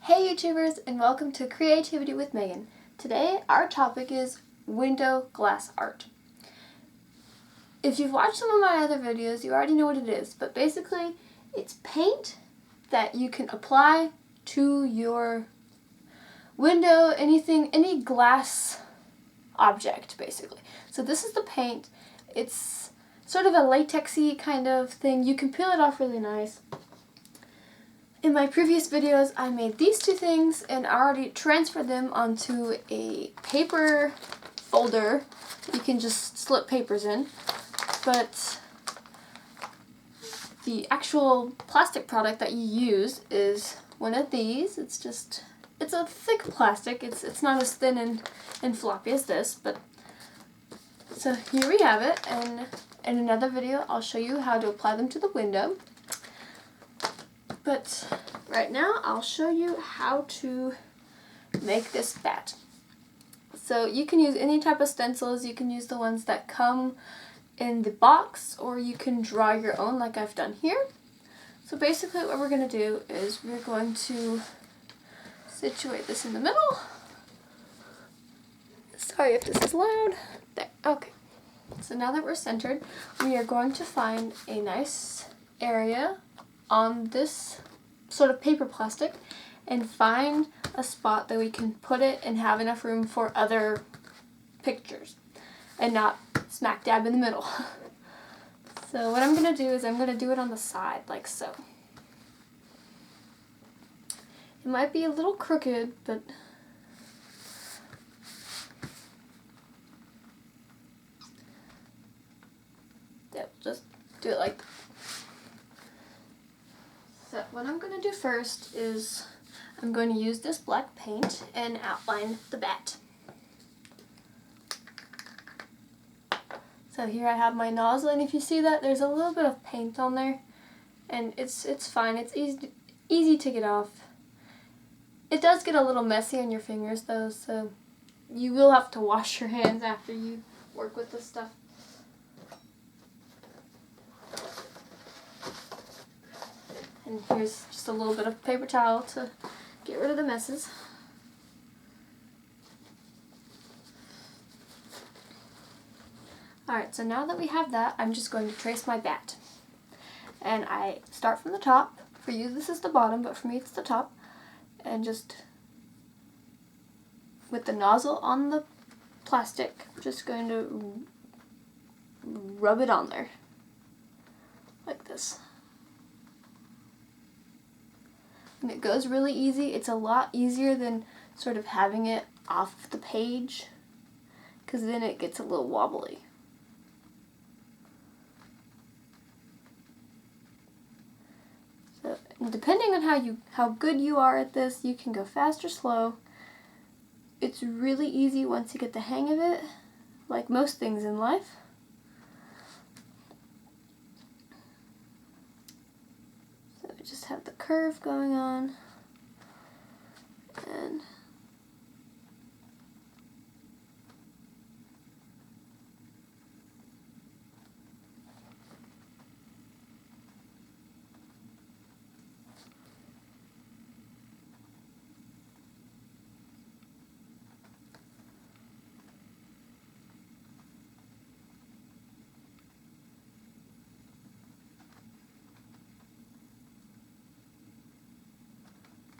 Hey YouTubers, and welcome to Creativity with Megan. Today our topic is window glass art. If you've watched some of my other videos, you already know what it is, but basically it's paint that you can apply to your window, any glass object basically. So this is the paint. It's sort of a latexy kind of thing. You can peel it off really nice. In my previous videos, I made these two things and I already transferred them onto a paper folder that you can just slip papers in. But the actual plastic product that you use is one of these. It's a thick plastic. It's not as thin and floppy as this, but so here we have it, and in another video I'll show you how to apply them to the window. But right now I'll show you how to make this bat. So you can use any type of stencils. You can use the ones that come in the box, or you can draw your own like I've done here. So basically what we're going to do is we're going to situate this in the middle. Sorry if this is loud. There, okay. So now that we're centered, we are going to find a nice area on this sort of paper plastic and find a spot that we can put it and have enough room for other pictures and not smack dab in the middle. So what I'm going to do is I'm going to do it on the side like so. It might be a little crooked, but yeah, just do it like that. So what I'm going to do first is I'm going to use this black paint and outline the bat. So here I have my nozzle, and if you see that, there's a little bit of paint on there, and it's fine. It's easy to get off. It does get a little messy on your fingers though, so you will have to wash your hands after you work with this stuff. And here's just a little bit of paper towel to get rid of the messes. Alright, so now that we have that, I'm just going to trace my bat. And I start from the top. For you this is the bottom, but for me it's the top. And just, with the nozzle on the plastic, I'm just going to rub it on there. Like this. And it goes really easy. It's a lot easier than sort of having it off the page, because then it gets a little wobbly. So depending on how good you are at this, you can go fast or slow. It's really easy once you get the hang of it, like most things in life. Just have the curve going on, and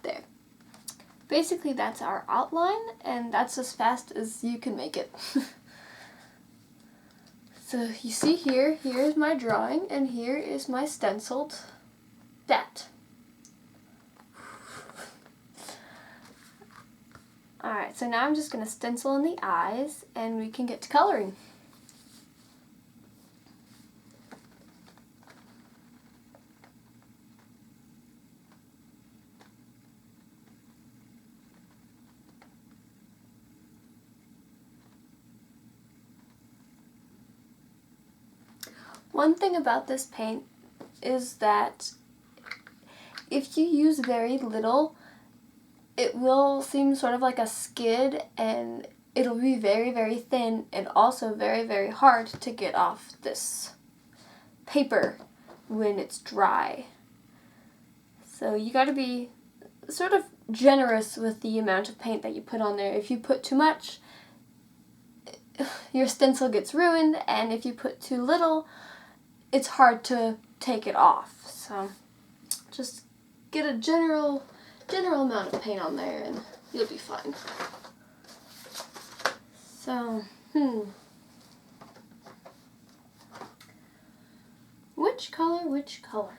there. Basically that's our outline, and that's as fast as you can make it. So you see here's my drawing, and here is my stenciled bat. Alright, so now I'm just going to stencil in the eyes, and we can get to coloring. One thing about this paint is that if you use very little, it will seem sort of like a skid, and it'll be very, very thin and also very, very hard to get off this paper when it's dry. So you gotta be sort of generous with the amount of paint that you put on there. If you put too much, your stencil gets ruined, and if you put too little, it's hard to take it off. So just get a general amount of paint on there and you'll be fine. So, which color?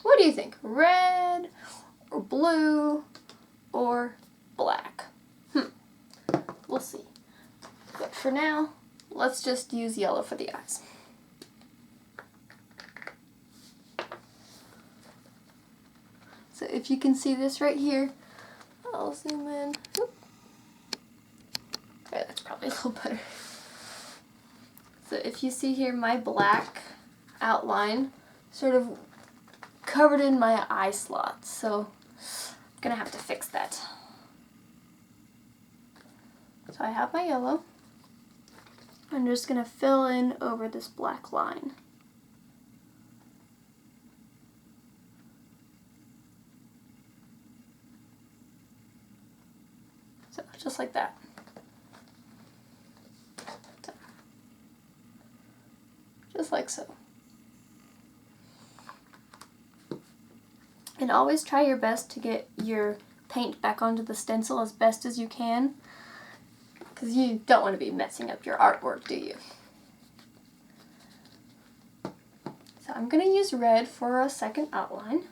What do you think? Red or blue or black? We'll see. But for now, let's just use yellow for the eyes. So if you can see this right here, I'll zoom in. Oop. Okay, that's probably a little better. So if you see here, my black outline sort of covered in my eye slots, so I'm gonna have to fix that. So I have my yellow. I'm just gonna fill in over this black line. So just like that. Just like so. And always try your best to get your paint back onto the stencil as best as you can, because you don't want to be messing up your artwork, do you? So I'm going to use red for a second outline.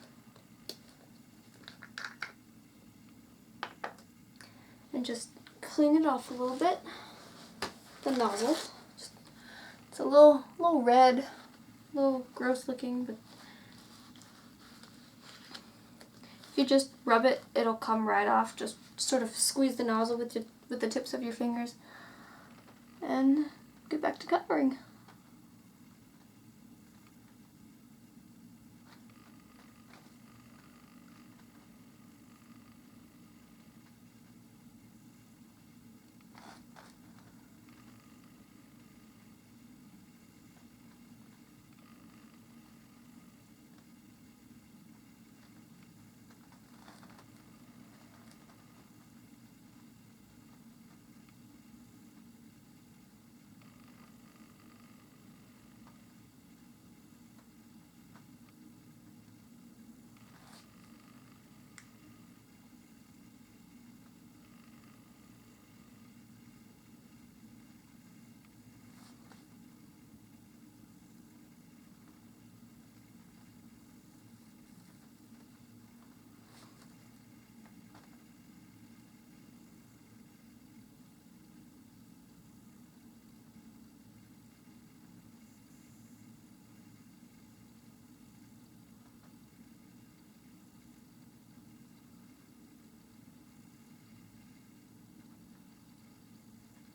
And just clean it off a little bit, the nozzle. It's a little red, a little gross looking, but if you just rub it, it'll come right off. Just sort of squeeze the nozzle with the tips of your fingers and get back to coloring.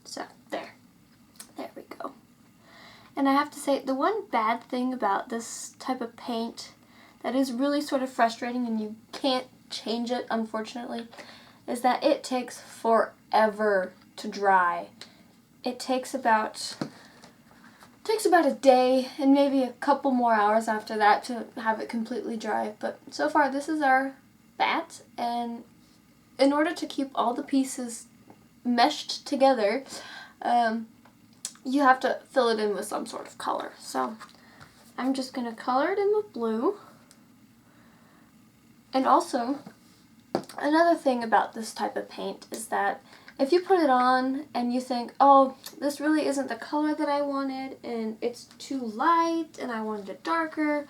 So, there we go. And I have to say, the one bad thing about this type of paint that is really sort of frustrating and you can't change it, unfortunately, is that it takes forever to dry. It takes about a day and maybe a couple more hours after that to have it completely dry. But so far, this is our bat, and in order to keep all the pieces meshed together, you have to fill it in with some sort of color. So I'm just going to color it in with blue. And also, another thing about this type of paint is that if you put it on and you think, oh, this really isn't the color that I wanted and it's too light and I wanted it darker,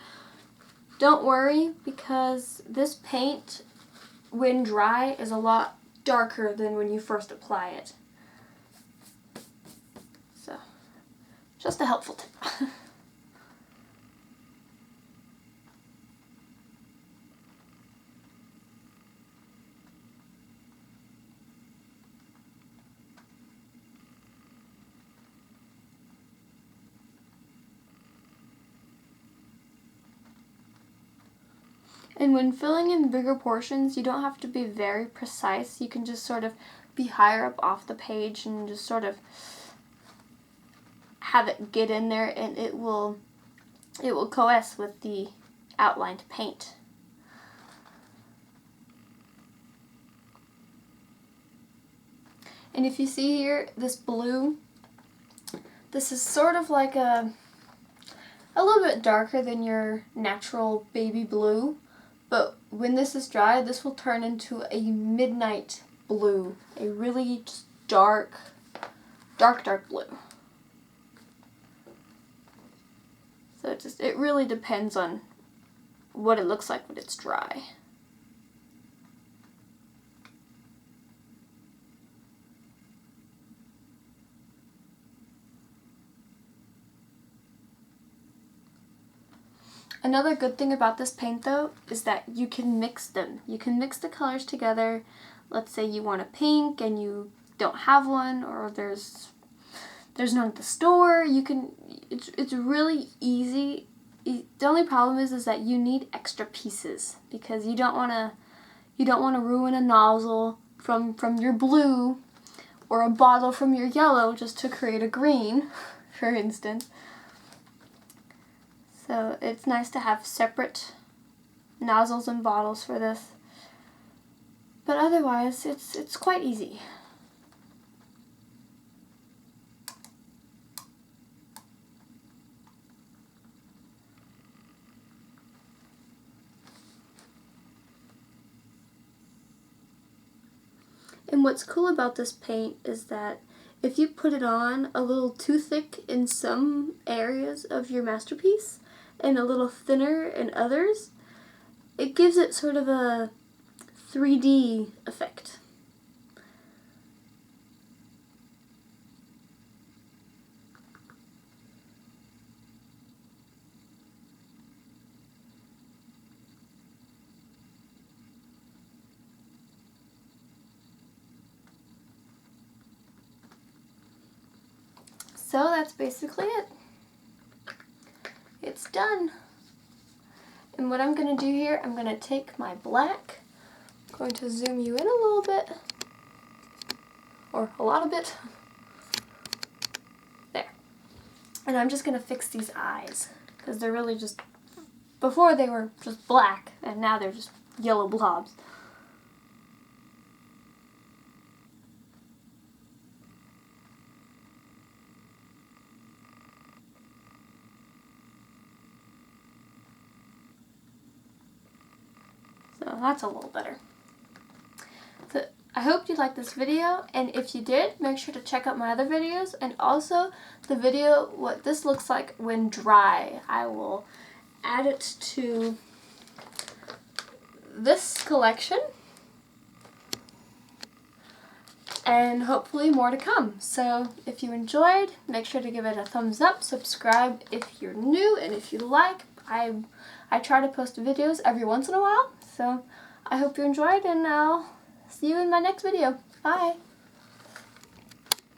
don't worry, because this paint, when dry, is a lot darker than when you first apply it. So, just a helpful tip. And when filling in bigger portions, you don't have to be very precise. You can just sort of be higher up off the page and just sort of have it get in there, and it will coalesce with the outlined paint. And if you see here, this blue, this is sort of like a little bit darker than your natural baby blue, but when this is dry, this will turn into a midnight blue, a really just dark blue. So it really depends on what it looks like when it's dry. Another good thing about this paint though is that you can mix them. You can mix the colors together. Let's say you want a pink and you don't have one, or there's none at the store. You can, it's really easy. The only problem is that you need extra pieces because you don't want to ruin a nozzle from your blue or a bottle from your yellow just to create a green, for instance. So it's nice to have separate nozzles and bottles for this. But otherwise, it's quite easy. And what's cool about this paint is that if you put it on a little too thick in some areas of your masterpiece and a little thinner in others, it gives it sort of a 3D effect. So that's basically it. It's done. And what I'm going to do here, I'm going to take my black, I'm going to zoom you in a little bit, or a lot of bit, there. And I'm just going to fix these eyes, because they're really just, before they were just black, and now they're just yellow blobs. So that's a little better. So I hope you liked this video, and if you did, make sure to check out my other videos, and also the video what this looks like when dry. I will add it to this collection, and hopefully more to come. So if you enjoyed, make sure to give it a thumbs up, subscribe if you're new, and if you like, I try to post videos every once in a while, so I hope you enjoyed, and I'll see you in my next video. Bye!